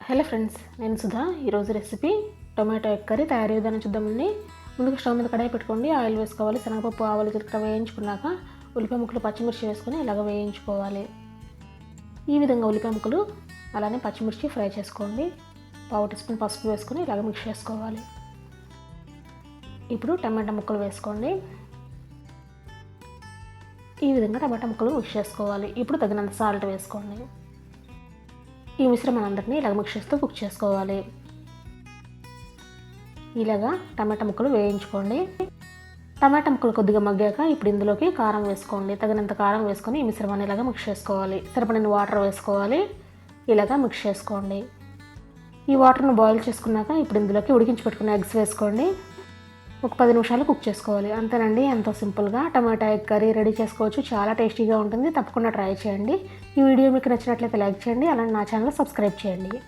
Hello friends, నేను సుధా. ఈరోజు recipe tomato egg curry తయారీ విధానం చూద్దామండి. ముందుగా స్టవ్ మీద కడాయి పెట్టుకోండి. ఆయిల్ వేసుకోవాలి. శనగపప్పు, ఆవాలు, జీలకర్ర వేయించుకున్నాక ఉల్లిపాయ ముక్కలు, పచ్చిమిర్చి వేసుకొని ఇలాగ వేయించుకోవాలి. ఈ విధంగా ఉల్లిపాయ ముక్కలు అలానే పచ్చిమిర్చి ఫ్రై చేసుకోండి. పావు టీ స్పూన్ పసుపు వేసుకొని ఇలాగ మిక్స్ చేసుకోవాలి. ఇప్పుడు టమాటా ముక్కలు వేసుకోండి. ఈ విధంగా టమాటా ముక్కలు మిక్స్ చేసుకోవాలి. ఇప్పుడు తగినంత సాల్ట్ వేసుకోండి. ఈ మిశ్రమాన్నందరినీ ఇలాగ మిక్స్ చేస్తూ కుక్ చేసుకోవాలి. ఇలాగా టమాటా ముక్కలు వేయించుకోండి. టమాటా ముక్కలు కొద్దిగా మగ్గాక ఇప్పుడు ఇందులోకి కారం వేసుకోండి. తగినంత కారం వేసుకొని ఈ మిశ్రమాన్ని ఇలాగ మిక్స్ చేసుకోవాలి. సరిపడిన వాటర్ వేసుకోవాలి. ఇలాగా మిక్స్ చేసుకోండి. ఈ వాటర్ను బాయిల్ చేసుకున్నాక ఇప్పుడు ఇందులోకి ఉడికించి పెట్టుకున్న ఎగ్స్ వేసుకోండి. ఒక 10 నిమిషాలు కుక్ చేసుకోవాలి. అంతేనండి, ఎంతో సింపుల్గా టమాటా ఎగ్ కర్రీ రెడీ చేసుకోవచ్చు. చాలా టేస్టీగా ఉంటుంది. తప్పకుండా ట్రై చేయండి. ఈ వీడియో మీకు నచ్చినట్లయితే లైక్ చేయండి. అలానే నా ఛానల్ సబ్స్క్రైబ్ చేయండి.